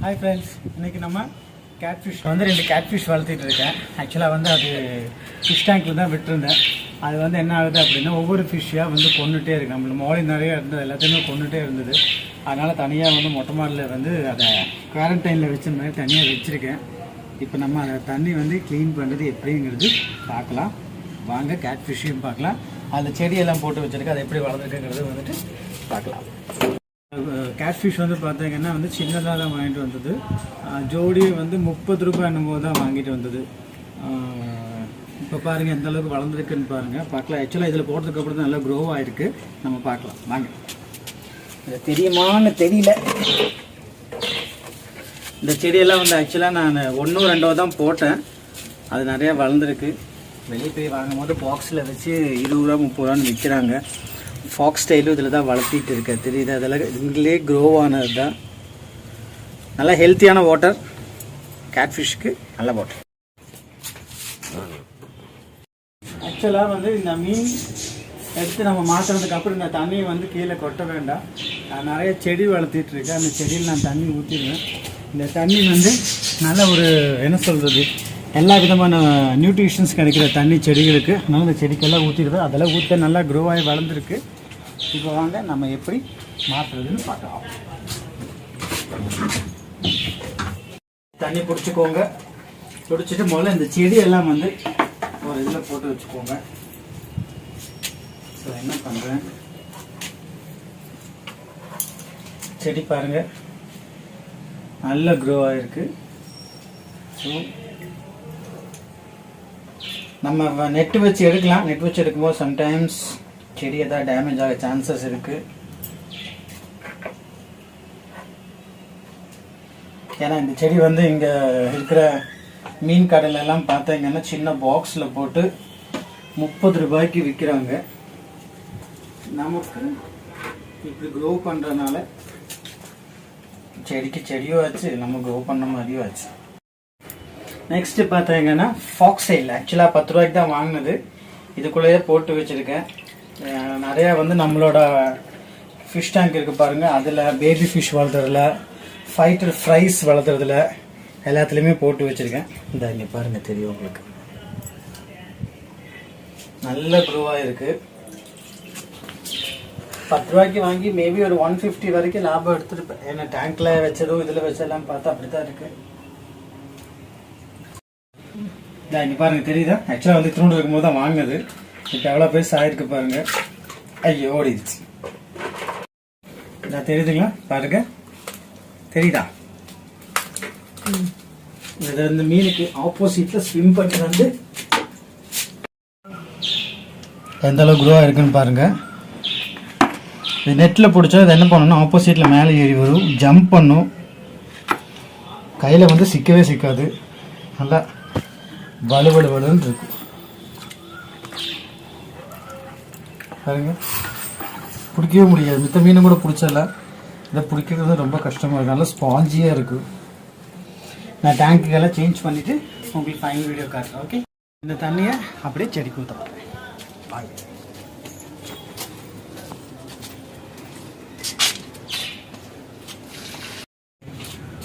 Hi friends, இன்றைக்கி நம்ம catfish வந்து 2 கேட்ஃபிஷ் வளர்த்திட்டு இருக்கேன். ஆக்சுவலாக வந்து அது ஃபிஷ் டேங்க்கில் தான் விட்டுருந்தேன். அது வந்து என்ன ஆகுது அப்படின்னா ஒவ்வொரு ஃபிஷ்ஷாக வந்து கொண்டுகிட்டே இருக்குது. நம்மளுக்கு மோளி நிறையா இருந்தது, எல்லாத்தையுமே கொண்டுகிட்டே இருந்தது. அதனால் தனியாக வந்து மொட்டை மாடில் வந்து அதை குவாரண்டைனில் வச்சுருந்தேன், தனியாக வச்சுருக்கேன். இப்போ நம்ம அதை தண்ணி வந்து க்ளீன் பண்ணுறது எப்படிங்கிறது பார்க்கலாம். வாங்க கேட்ஃபிஷ்ஷையும் பார்க்கலாம். அதில் செடியெல்லாம் போட்டு வச்சுருக்கேன், அது எப்படி வளர்ந்துருக்குங்கிறது வந்துட்டு பார்க்கலாம். கேட்ஃபிஷ் வந்து பார்த்தீங்கன்னா வந்து சின்னதாக தான் வாங்கிட்டு வந்தது. ஜோடி வந்து 30 ரூபாய் என்னும்போது தான் வாங்கிட்டு வந்தது. இப்போ பாருங்கள் எந்த அளவுக்கு வளர்ந்துருக்குன்னு பாருங்கள், பார்க்கலாம். ஆக்சுவலாக இதில் போட்டதுக்கப்புறம் தான் நல்லா க்ரோ ஆகிருக்கு. நம்ம பார்க்கலாம் வாங்க. இது தெரியுமான்னு தெரியல. இந்த செடியெல்லாம் வந்து ஆக்சுவலாக நான் 1 2 தான் போட்டேன். அது நிறையா வளர்ந்துருக்கு. வெளியே போய் வாங்கும் போது பாக்ஸில் வச்சு 20 ரூபா 30 ரூபான்னு விற்கிறாங்க. ஃபாக்ஸ் ஸ்டைலும் இதில் தான் வளர்த்திட்டு இருக்கேன், தெரியுது. அதெல்லாம் இங்கிலே க்ரோ ஆனது தான். நல்லா ஹெல்த்தியான வாட்டர், கேட்ஃபிஷ்க்கு நல்ல வாட்டர். ஆக்சுவலாக வந்து இந்த மீன் எடுத்து நம்ம மாற்றுறதுக்கு அப்புறம் இந்த தண்ணியை வந்து கீழே கொட்ட வேண்டாம். நான் நிறைய செடி வளர்த்திட்டு இருக்கேன். அந்த செடியில் நான் தண்ணி ஊற்றிடுவேன். இந்த தண்ணி வந்து நல்ல ஒரு என்ன சொல்கிறது, எல்லா விதமான நியூட்ரிஷன்ஸ் கிடைக்கிற தண்ணி செடிகளுக்கு. அதனால் இந்த செடிக்கெல்லாம் ஊற்றிடுவேன். அதெல்லாம் ஊற்ற நல்லா க்ரோ ஆகி வளர்ந்துருக்கு. இப்போ வாங்க நம்ம எப்படி மாற்றுறதுன்னு பார்க்கலாம். தண்ணி பிடிச்சிக்கோங்க. பிடிச்சிட்டு முதல்ல இந்த செடியெல்லாம் வந்து ஒரு இதில் போட்டு வச்சுக்கோங்க. ஸோ என்ன பண்ணுறேன், செடி பாருங்கள் நல்ல க்ரோ ஆகிருக்கு. ஸோ நம்ம நெட்டு வச்சு எடுக்கலாம். நெட் வச்சு எடுக்கும்போது சம்டைம்ஸ் செடி ஏதாவது டேமேஜ் ஆக சான்சஸ் இருக்குது. ஏன்னா இந்த செடி வந்து இங்கே இருக்கிற மீன் கடையிலெல்லாம் பார்த்தீங்கன்னா சின்ன பாக்ஸில் போட்டு 30 ரூபாய்க்கு விற்கிறாங்க. நமக்கு இப்படி க்ரோ பண்ணுறதுனால செடிக்கு செடியும் ஆச்சு, நம்ம க்ரோ பண்ண மாதிரியும் ஆச்சு. நெக்ஸ்ட் பார்த்தீங்கன்னா ஃபாக்ஸ் சைல். ஆக்சுவலாக 10 ரூபாய்க்கு தான் வாங்கினது. இதுக்குள்ளேயே போட்டு வச்சுருக்கேன். நிறையா வந்து நம்மளோட ஃபிஷ் டேங்க் இருக்குது பாருங்கள், அதில் பேபி ஃபிஷ் வளர்த்துறதுல, ஃபைட்டர் ஃப்ரைஸ் வளர்த்துறதுல எல்லாத்துலேயுமே போட்டு வச்சுருக்கேன். இந்த இங்கே பாருங்கள், தெரியும் உங்களுக்கு. நல்ல க்ரோவாக இருக்குது. 10 ரூபாய்க்கு வாங்கி மேபி ஒரு 150 வரைக்கும் லாபம் எடுத்துருப்பேன். ஏன்னா டேங்க்கில் வச்சதும் இதில் வச்சதெல்லாம் பார்த்தா அப்படி தான் இருக்குது. இங்கே பாருங்கள், தெரியுதா? ஆக்சுவலாக வந்து திருண்டு இருக்கும்போது தான் வாங்கினது. இப்போ எவ்வளோ பெருசு ஆயிருக்கு பாருங்க. ஐயோ ஓடிடுச்சு. இதான் தெரியுதுங்களா? பாருங்க, தெரியுதா? இது வந்து மீனுக்கு ஆப்போசிட்ல ஸ்விம் பண்ணிட்டு வந்து எந்த அளவுக்கு க்ரோ ஆயிருக்குன்னு பாருங்க. இது நெட்டில் பிடிச்சா இது என்ன பண்ணணும், ஆப்போசிட்ல மேலே ஏறி வரும், ஜம்ப் பண்ணும். கையில் வந்து சிக்கவே சிக்காது. நல்லா வலுவலுன்னு இருக்கும் பாருங்க. பிடிக்கவே முடியாது. மித்த மீனும் கூட பிடிச்சல, இதை பிடிக்கிறது ரொம்ப கஷ்டமாக இருக்குது. நல்லா ஸ்பாஞ்சியாக இருக்குது. நான் டேங்க்குக்கெல்லாம் சேஞ்ச் பண்ணிவிட்டு உங்களுக்கு ஃபைனல் வீடியோ காட்டுறேன். ஓகே, இந்த தண்ணியை அப்படியே செடிக்கு ஊற்ற போகிறேன்.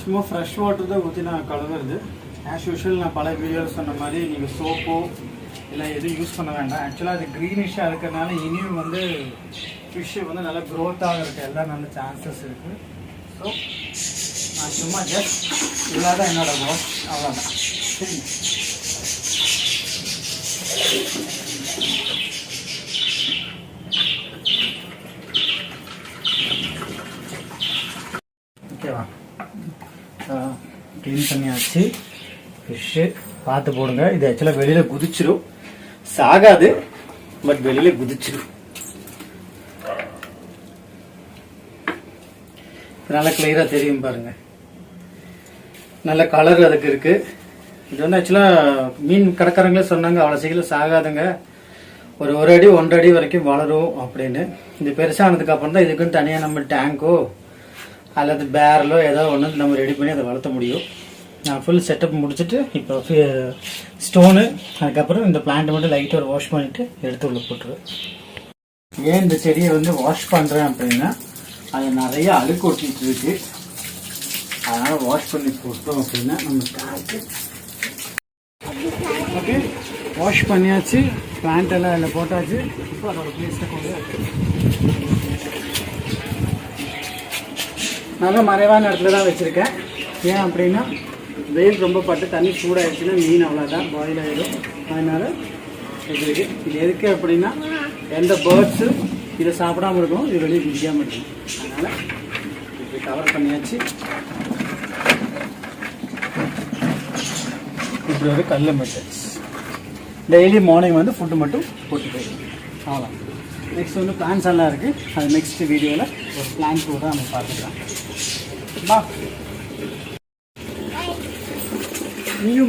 சும்மா ஃப்ரெஷ் வாட்டர் தான் ஊற்றி நான் கழுவுறது. ஆஸ் யூஷுவல் நான் பல வீடியோவில் சொன்ன மாதிரி நீங்கள் சோப்போ இல்லை எதுவும் யூஸ் பண்ண வேண்டாம். ஆக்சுவலாக அது க்ரீனிஷாக இருக்கிறதுனால இனியும் வந்து ஃபிஷ்ஷு வந்து நல்லா க்ரோத்தாக இருக்குது, எல்லாம் நல்ல சான்சஸ் இருக்குது. ஸோ நான் சும்மா ஜஸ்ட் இல்லாதான் என்னோட வாஷ், அவ்வளோதான். சரி, ஓகேவா? க்ளீன் பண்ணியாச்சு. ஃபிஷ்ஷு பார்த்து போடுங்க. இது ஆக்சுவலாக வெளியில் குதிச்சிடும், சாகாது, பட் வெளியில் குதிச்சிடும். நல்லா கிளியராக தெரியும் பாருங்க. நல்ல கலர் அதுக்கு இருக்கு. இது வந்து ஆக்சுவலாக மீன் கடைக்காரங்களே சொன்னாங்க அவ்வளோ சீக்கிரம் சாகாதுங்க, ஒரு அடி 1.5 அடி வரைக்கும் வளரும் அப்படின்னு. இது பெருசானதுக்கு அப்புறம் தான் இதுக்குன்னு தனியாக நம்ம டேங்கோ அல்லது பேரலோ ஏதோ ஒன்று நம்ம ரெடி பண்ணி அதை வளர்த்த முடியும். நான் ஃபுல் செட்டப் முடிச்சுட்டு இப்போ ஸ்டோனு, அதுக்கப்புறம் இந்த பிளான்ட்டை மட்டும் லைட்டாக வாஷ் பண்ணிவிட்டு எடுத்து உள்ள போட்டுருவேன். ஏன் இந்த செடியை வந்து வாஷ் பண்ணுறேன் அப்படின்னா அது நிறைய அழுக்கு ஒட்டிகிட்டு இருக்கு. அதனால் வாஷ் பண்ணி போட்டோம் அப்படின்னா நம்ம ஓகே வாஷ் பண்ணியாச்சு, பிளான்ட் எல்லாம் அதில் போட்டாச்சு. இப்போ அதோட பிளேஸில் கொண்டு நல்ல மறைவான இடத்துல தான் வச்சுருக்கேன். ஏன் அப்படின்னா வெயில் ரொம்ப பட்டு தண்ணி சூடாகிடுச்சுன்னா மீன் அவ்வளோதான் பாயில் ஆகிடும். அதனால் இது எதுக்கு அப்படின்னா எந்த பேர்ட்ஸு இதை சாப்பிடாமல் இருக்கும், இது வெளியே குடிக்காமல் இருக்கும். அதனால் இப்படி கவர் பண்ணியாச்சு. இப்படி ஒரு கல் மெட்டல் டெய்லி மார்னிங் வந்து ஃபுட்டு மட்டும் போட்டு போயிடும். அவ்வளோ. நெக்ஸ்ட் வந்து பிளான்ஸ் எல்லாம் இருக்குது. அது நெக்ஸ்ட் வீடியோவில் ஒரு பிளான் கூட நம்ம பார்த்துக்கலாம். பா நீயும்